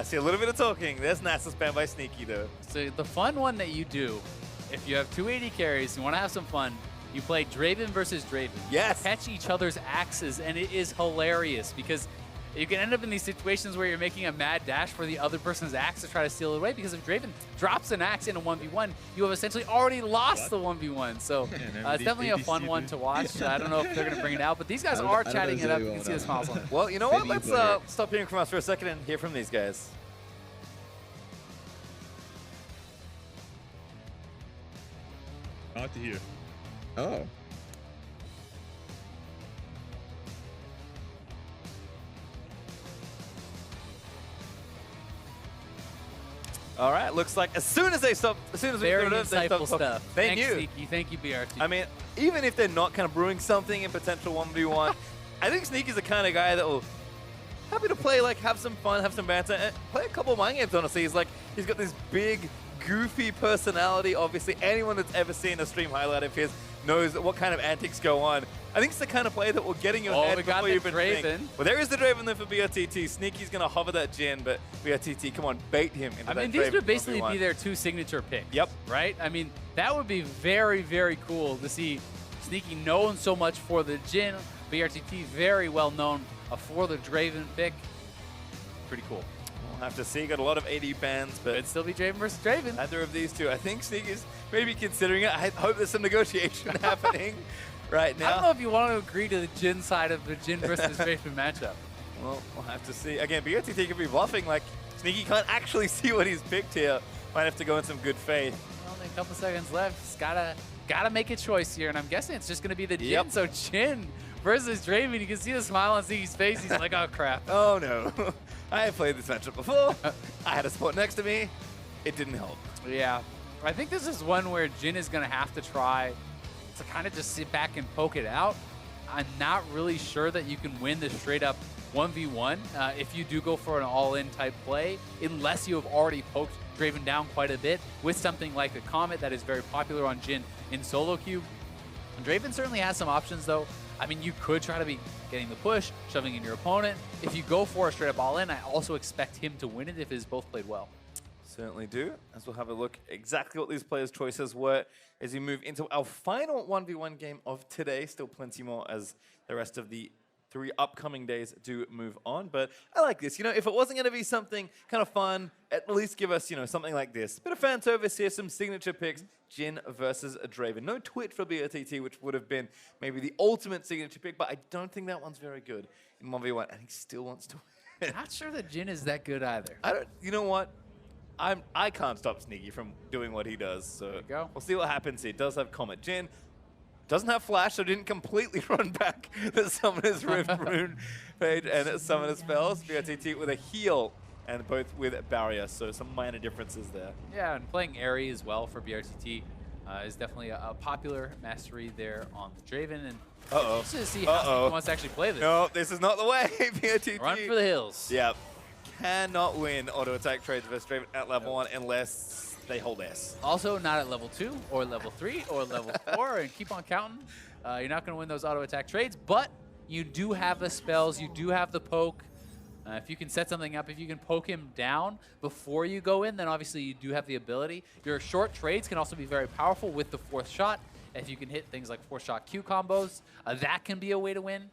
see a little bit of talking. There's NASA spam by Sneaky, though. So the fun one that you do, if you have 280 carries, you want to have some fun, you play Draven versus Draven. Yes. Catch each other's axes, and it is hilarious because you can end up in these situations where you're making a mad dash for the other person's axe to try to steal it away, because if Draven drops an axe in a 1v1, you have essentially already lost the 1v1 So it's definitely a fun one to watch. I don't know if they're going to bring it out, but these guys are chatting it up. You can see the smiles on it. Well, you know what? Let's stop hearing from us for a second and hear from these guys. Hard to hear. Oh. All right, looks like as soon as we Very they stopped insightful stuff. They Thanks, knew. Sneaky. Thank you, brTT. I mean, even if they're not kind of brewing something in potential 1v1, I think Sneaky's the kind of guy that will happy to play, like have some fun, have some banter, and play a couple of mind games, honestly. He's got this big, goofy personality. Obviously, anyone that's ever seen a stream highlight of his knows what kind of antics go on. I think it's the kind of play that will get in your head before you even think. Well, there is the Draven there for brTT. Sneaky's going to hover that Jhin, but brTT, come on, bait him into that Draven. These would basically be their 2 signature picks. Yep. Right? I mean, that would be very, very cool to see Sneaky known so much for the Jhin, brTT very well known for the Draven pick. Pretty cool. We'll have to see. Got a lot of AD bans, but it'd still be Draven versus Draven. Either of these two. I think Sneaky's maybe considering it. I hope there's some negotiation happening right now. I don't know if you want to agree to the Jhin side of the Jhin versus Draven matchup. Well, we'll have to see. Again, brTT could be bluffing. Like, Sneaky can't actually see what he's picked here. Might have to go in some good faith. Only a couple seconds left. He's gotta make a choice here, and I'm guessing it's just going to be the Jhin. So Jhin versus Draven. You can see the smile on Sneaky's face. He's like, oh, crap. Oh, no. I have played this matchup before. I had a support next to me. It didn't help. Yeah. I think this is one where Jhin is going to have to try to kind of just sit back and poke it out. I'm not really sure that you can win this straight up 1v1 if you do go for an all-in type play, unless you have already poked Draven down quite a bit with something like the Comet that is very popular on Jhin in solo queue. Draven certainly has some options, though. I mean, you could try to be getting the push, shoving in your opponent. If you go for a straight up all-in, I also expect him to win it if it is both played well. Certainly do, as we'll have a look exactly what these players' choices were as we move into our final 1v1 game of today. Still plenty more as the rest of the 3 upcoming days do move on. But I like this. You know, if it wasn't going to be something kind of fun, at least give us, you know, something like this. Bit of fan service here, some signature picks. Jhin versus Draven. No Twitch for brTT, which would have been maybe the ultimate signature pick, but I don't think that one's very good in 1v1, and he still wants to win. Not sure that Jhin is that good either. You know what? I can't stop Sneaky from doing what he does, so we'll see what happens here. Does have Comet. Jhin doesn't have Flash, so didn't completely run back the Summoner's Rift rune page and Summoner spells. brTT with a heal and both with Barrier, so some minor differences there. Yeah, and playing Airy as well for brTT is definitely a popular mastery there on the Draven. And just to see how he wants to actually play this. No, this is not the way. brTT. Run for the hills. Yep. Cannot win auto attack trades versus Draven at level 1 unless they hold S. Also, not at level 2 or level 3 or level 4, and keep on counting. You're not going to win those auto attack trades, but you do have the spells, you do have the poke. If you can set something up, if you can poke him down before you go in, then obviously you do have the ability. Your short trades can also be very powerful with the 4th shot. If you can hit things like 4th shot Q combos, that can be a way to win.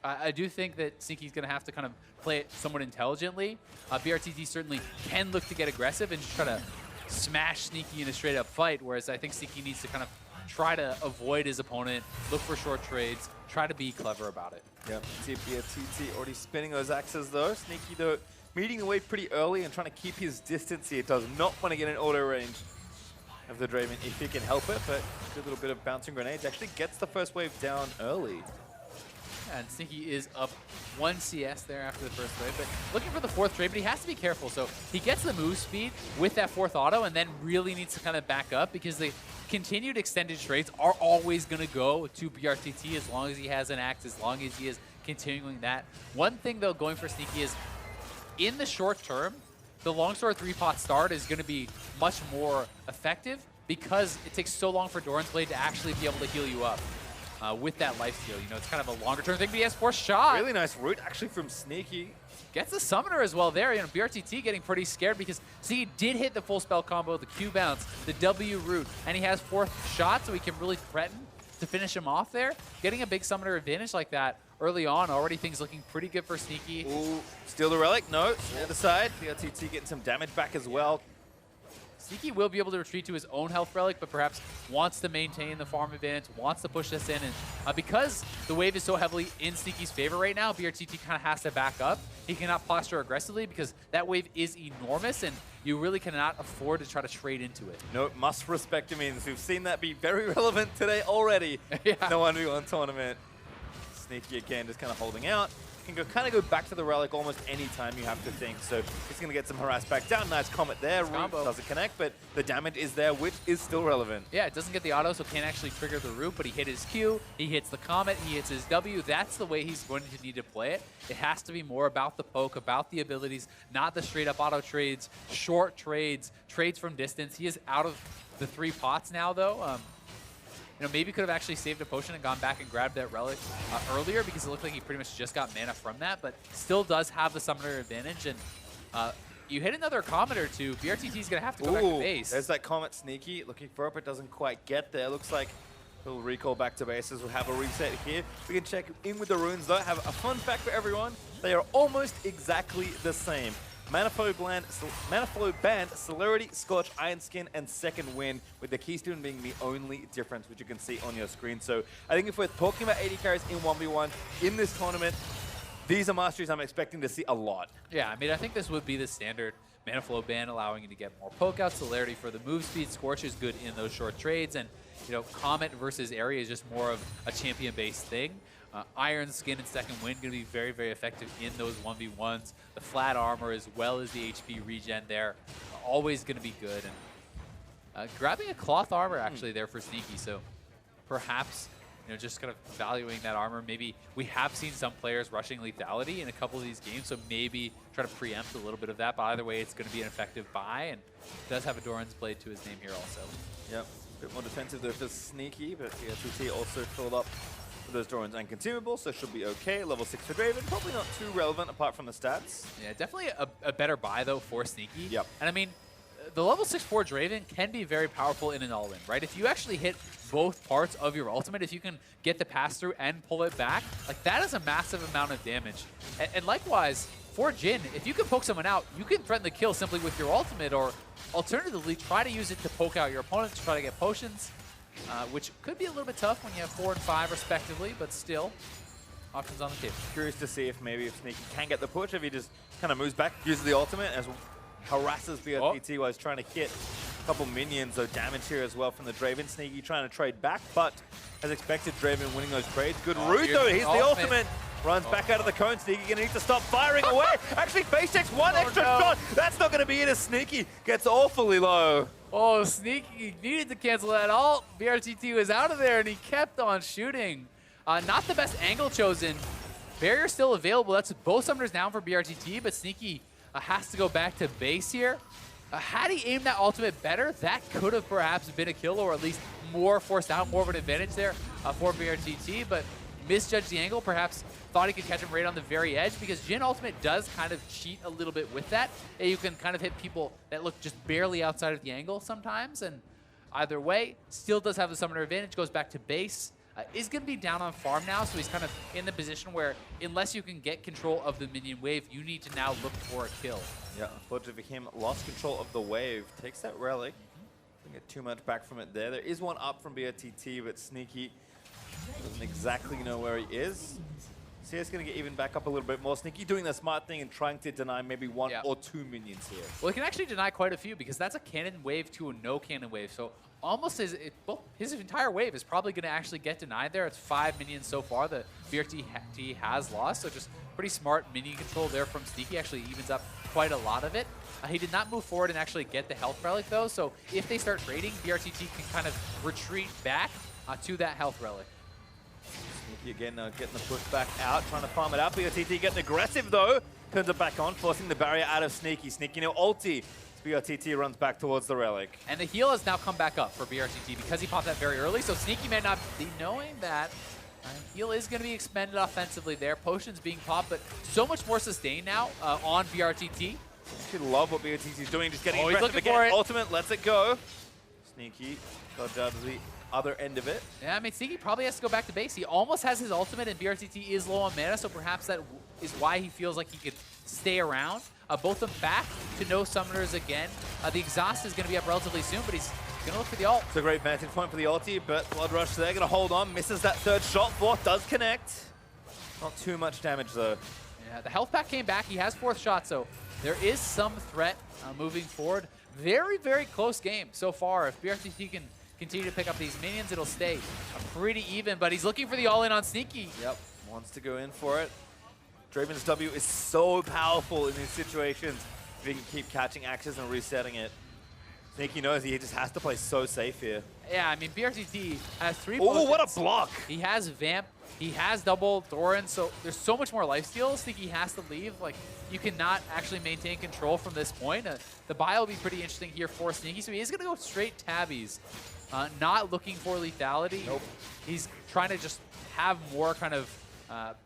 I do think that Sneaky's going to have to kind of play it somewhat intelligently. brTT certainly can look to get aggressive and just try to smash Sneaky in a straight up fight, whereas I think Sneaky needs to kind of try to avoid his opponent, look for short trades, try to be clever about it. Yep, see brTT already spinning those axes though. Sneaky though, meeting the wave pretty early and trying to keep his distance here. Does not want to get in auto range of the Draven if he can help it, but a little bit of bouncing grenades. Actually gets the first wave down early. And Sneaky is up 1 CS there after the first wave, but looking for the 4th trade, but he has to be careful. So he gets the move speed with that 4th auto and then really needs to kind of back up because the continued extended trades are always going to go to brTT as long as he has an axe, as long as he is continuing that. One thing, though, going for Sneaky is in the short term, the Longsword 3-pot start is going to be much more effective because it takes so long for Doran's Blade to actually be able to heal you up. with that lifesteal. You know, it's kind of a longer-term thing, but he has forced shot. Really nice route, actually, from Sneaky. Gets the summoner as well there. You know, brTT getting pretty scared because, see, he did hit the full spell combo, the Q bounce, the W root, and he has fourth shot, so he can really threaten to finish him off there. Getting a big summoner advantage like that early on, already things looking pretty good for Sneaky. Ooh, steal the relic, no, the other side. brTT getting some damage back as well. Sneaky will be able to retreat to his own health relic, but perhaps wants to maintain the farm advantage, wants to push this in. And because the wave is so heavily in Sneaky's favor right now, brTT kind of has to back up. He cannot posture aggressively because that wave is enormous, and you really cannot afford to try to trade into it. No, must respect him. We've seen that be very relevant today already. Yeah. The 1v1 tournament. Sneaky again, just kind of holding out. Can kind of go back to the relic almost any time you have to think. So he's going to get some harass back down. Nice comet there. Root doesn't connect, but the damage is there, which is still relevant. Yeah, it doesn't get the auto, so can't actually trigger the root, but he hit his Q, he hits the comet, he hits his W. That's the way he's going to need to play it. It has to be more about the poke, about the abilities, not the straight-up auto trades, short trades, trades from distance. He is out of the 3 pots now, though. You know, maybe could have actually saved a potion and gone back and grabbed that relic earlier because it looked like he pretty much just got mana from that, but still does have the summoner advantage. And you hit another comet or two, brTT is going to have to go back to base. There's that comet Sneaky looking for it, but doesn't quite get there. Looks like he'll recall back to bases. We'll have a reset here. We can check in with the runes though. Have a fun fact for everyone. They are almost exactly the same. Mana Flow Band, Celerity, Scorch, Iron Skin, and Second Wind, with the Keystone being the only difference, which you can see on your screen. So I think if we're talking about 80 carries in 1v1 in this tournament, these are masteries I'm expecting to see a lot. Yeah, I mean, I think this would be the standard Mana Flow Band, allowing you to get more poke out, Celerity for the move speed, Scorch is good in those short trades, and you know, Comet versus Area is just more of a champion-based thing. Iron Skin and Second Wind going to be very, very effective in those 1v1s. The flat armor as well as the HP regen there, always going to be good. And grabbing a cloth armor actually there for Sneaky, so perhaps, you know, just kind of valuing that armor. Maybe we have seen some players rushing lethality in a couple of these games, so maybe try to preempt a little bit of that. But either way, it's going to be an effective buy, and does have a Doran's Blade to his name here also. Yep, a bit more defensive there for Sneaky, but TT also filled up with those Doran's and consumables, so should be okay. Level 6 for Draven, probably not too relevant apart from the stats. Yeah, definitely a better buy though for Sneaky. Yep. And I mean, the level 6 for Draven can be very powerful in an all-in, right? If you actually hit both parts of your ultimate, if you can get the pass-through and pull it back, like that is a massive amount of damage. And likewise, for Jhin, if you can poke someone out, you can threaten the kill simply with your ultimate, or alternatively, try to use it to poke out your opponent to try to get potions, which could be a little bit tough when you have 4 and 5 respectively, but still, options on the table. Curious to see if maybe if Sneaky can get the push, if he just kind of moves back, uses the ultimate, as harasses brTT while he's trying to hit a couple minions, so damage here as well from the Draven. Sneaky trying to trade back, but as expected, Draven winning those trades. Good route though, here's the ultimate. Runs back out of the cone. Sneaky gonna need to stop firing away. Actually, face takes one extra shot. That's not gonna be it as Sneaky gets awfully low. Oh, Sneaky needed to cancel that ult. brTT was out of there and he kept on shooting. Not the best angle chosen. Barrier still available. That's both summoners down for brTT, but Sneaky has to go back to base here. Had he aimed that ultimate better, that could have perhaps been a kill, or at least more forced out, more of an advantage there for brTT, but misjudged the angle, perhaps thought he could catch him right on the very edge, because Jhin ultimate does kind of cheat a little bit with that. You can kind of hit people that look just barely outside of the angle sometimes, and either way, still does have the summoner advantage, goes back to base. Is going to be down on farm now, so he's kind of in the position where unless you can get control of the minion wave, you need to now look for a kill. Yeah, unfortunately for him, lost control of the wave. Takes that relic. Doesn't get too much back from it there. There is one up from brTT, but Sneaky doesn't exactly know where he is. CS going to get even back up a little bit more. Sneaky doing the smart thing and trying to deny maybe one or 2 minions here. Well, he can actually deny quite a few, because that's a cannon wave to a no cannon wave. So almost his entire wave is probably going to actually get denied there. It's 5 minions so far that brTT has lost, so just pretty smart minion control there from Sneaky. Actually evens up quite a lot of it. He did not move forward and actually get the health relic though, so if they start trading, brTT can kind of retreat back to that health relic. Sneaky again getting the push back out, trying to farm it up. brTT getting aggressive though. Turns it back on, forcing the barrier out of Sneaky. Sneaky now ulti. brTT runs back towards the Relic. And the heal has now come back up for brTT because he popped that very early, so Sneaky may not be knowing that. Heal is going to be expended offensively there. Potions being popped, but so much more sustain now on brTT. I love what brTT is doing, just getting he's aggressive looking for again. it. Ultimate lets it go. Sneaky dodged out to the other end of it. Yeah, I mean, Sneaky probably has to go back to base. He almost has his ultimate, and brTT is low on mana, so perhaps that is why he feels like he could stay around. Both of them back to no summoners again. The exhaust is going to be up relatively soon, but he's going to look for the ult. It's a great vantage point for the ulti, but Blood Rush there, going to hold on. Misses that third shot. Fourth does connect. Not too much damage, though. Yeah, the health pack came back. He has fourth shot, so there is some threat moving forward. Very, very close game so far. If brTT can continue to pick up these minions, it'll stay pretty even, but he's looking for the all-in on Sneaky. Yep, wants to go in for it. Draven's W is so powerful in these situations. If he can keep catching axes and resetting it. Sneaky knows he just has to play so safe here. Yeah, I mean, brTT has 3 Oh, potions. what a block! He has Vamp, he has double Thorin, so there's so much more lifesteal. Sneaky has to leave. Like, you cannot actually maintain control from this point. The buy will be pretty interesting here for Sneaky, so he is going to go straight tabbies. Not looking for lethality. Nope. He's trying to just have more kind of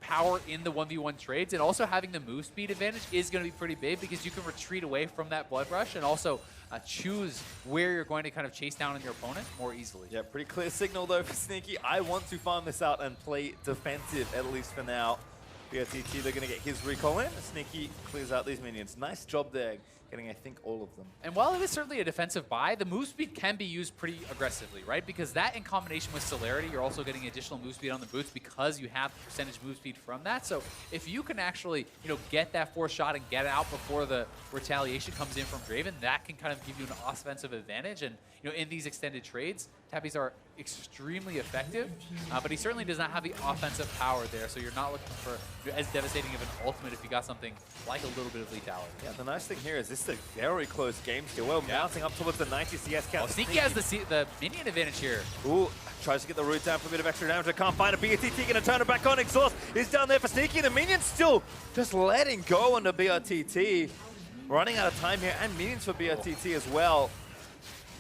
power in the 1v1 trades, and also having the move speed advantage is going to be pretty big because you can retreat away from that Blood Rush and also choose where you're going to kind of chase down on your opponent more easily. Yeah, pretty clear signal though for Sneaky. I want to farm this out and play defensive, at least for now. brTT, they're going to get his recall in. Sneaky clears out these minions. Nice job there, getting, I think, all of them. And while it is certainly a defensive buy, the move speed can be used pretty aggressively, right? Because that in combination with Celerity, you're also getting additional move speed on the boots because you have the percentage move speed from that. So if you can actually, get that fourth shot and get it out before the retaliation comes in from Draven, that can kind of give you an offensive advantage. And, in these extended trades, tabbies are extremely effective, but he certainly does not have the offensive power there. So you're not looking for as devastating of an ultimate if you got something like a little bit of lethality. Yeah, the nice thing here is this is a very close game still. Well, mounting up towards the 90 CS count. Well, Sneaky has the minion advantage here. Ooh, tries to get the root down for a bit of extra damage. I can't find a brTT, going to turn it back on. Exhaust is down there for Sneaky. The minion's still just letting go on the brTT. Running out of time here, and minions for brTT as well.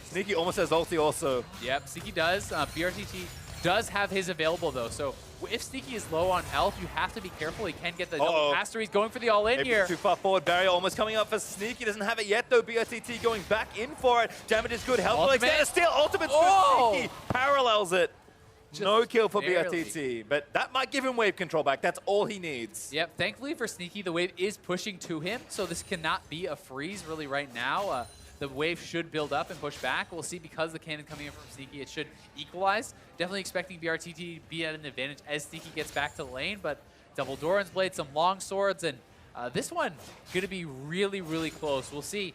Sneaky almost has ulti also. Yep, Sneaky does. brTT does have his available though, so if Sneaky is low on health, you have to be careful. He can get the double master. He's going for the all-in Maybe here. Too far forward. Barrier almost coming up for Sneaky. Doesn't have it yet though. brTT going back in for it. Damage is good. Health will extend. Still ultimate for Sneaky. Parallels it. Just no kill for brTT, but that might give him wave control back. That's all he needs. Yep, thankfully for Sneaky, the wave is pushing to him, so this cannot be a freeze really right now. The wave should build up and push back. We'll see because the cannon coming in from Sneaky, it should equalize. Definitely expecting brTT to be at an advantage as Sneaky gets back to lane, but double Doran's Blade, some long swords, and this one going to be really, really close. We'll see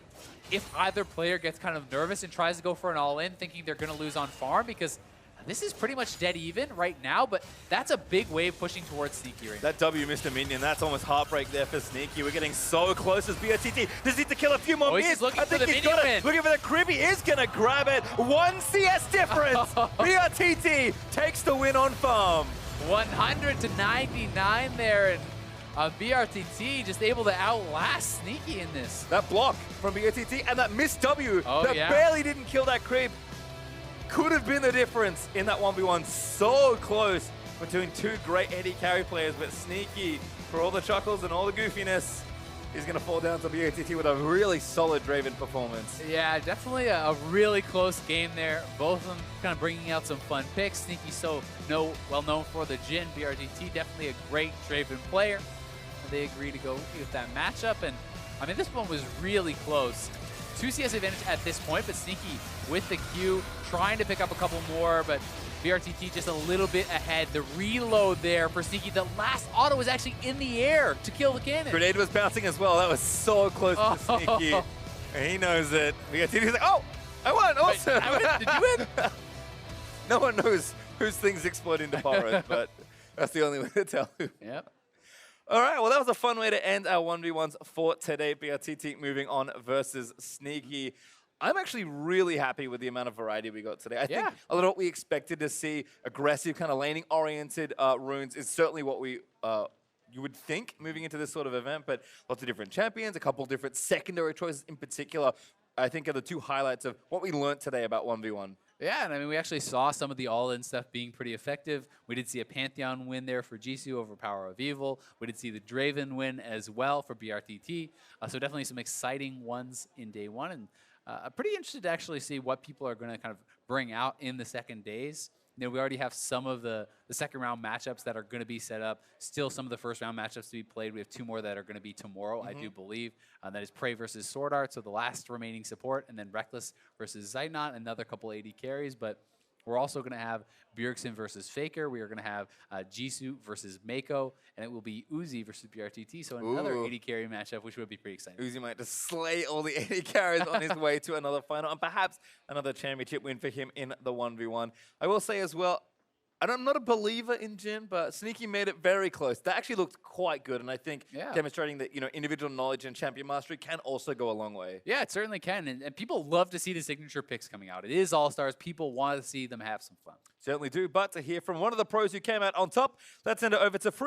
if either player gets kind of nervous and tries to go for an all-in, thinking they're going to lose on farm, because this is pretty much dead even right now, but that's a big wave pushing towards Sneaky right now. That W missed a minion. That's almost heartbreak there for Sneaky. We're getting so close as brTT. Does need to kill a few more minions. Looking for the minion win. Looking for the crib. He is going to grab it. 1 CS difference. brTT takes the win on farm. 100 to 99 there, and brTT just able to outlast Sneaky in this. That block from brTT and that missed W that barely didn't kill that creep could have been the difference in that 1v1. So close between two great AD carry players, but Sneaky, for all the chuckles and all the goofiness, is going to fall down to brTT with a really solid Draven performance. Yeah, definitely a really close game there. Both of them kind of bringing out some fun picks. Sneaky well known for the Jhin. brTT definitely a great Draven player. They agree to go with that matchup, and I mean this one was really close. 2 CS advantage at this point, but Sneaky with the Q, trying to pick up a couple more, but brTT just a little bit ahead. The reload there for Sneaky. The last auto was actually in the air to kill the cannon. Grenade was bouncing as well. That was so close to Sneaky. And he knows it. brTT's like, oh, I won also. Wait, did you win? No one knows whose things explode into forest, but that's the only way to tell. Yep. All right, well, that was a fun way to end our 1v1s for today. brTT moving on versus Sneaky. I'm actually really happy with the amount of variety we got today. I think a lot of what we expected to see, aggressive, kind of laning-oriented runes, is certainly what we you would think moving into this sort of event, but lots of different champions, a couple different secondary choices in particular. I think, are the two highlights of what we learned today about 1v1. Yeah, and I mean, we actually saw some of the all-in stuff being pretty effective. We did see a Pantheon win there for Jisoo over Power of Evil. We did see the Draven win as well for brTT. So definitely some exciting ones in day one. And I'm pretty interested to actually see what people are going to kind of bring out in the second days. You know, we already have some of the second round matchups that are going to be set up. Still some of the first round matchups to be played. We have 2 more that are going to be tomorrow, I do believe. That is Prey versus Sword Art, so the last remaining support, and then Reckless versus Zeitnot, another couple AD carries. But we're also going to have Bjergsen versus Faker. We are going to have Jisoo versus Mako, and it will be Uzi versus brTT. So another AD carry matchup, which would be pretty exciting. Uzi might just slay all the AD carries on his way to another final, and perhaps another championship win for him in the 1v1. I will say as well, I'm not a believer in Jhin, but Sneaky made it very close. That actually looked quite good, and I think demonstrating that individual knowledge and champion mastery can also go a long way. Yeah, it certainly can, and people love to see the signature picks coming out. It is All-Stars. People want to see them have some fun. Certainly do, but to hear from one of the pros who came out on top, let's send it over to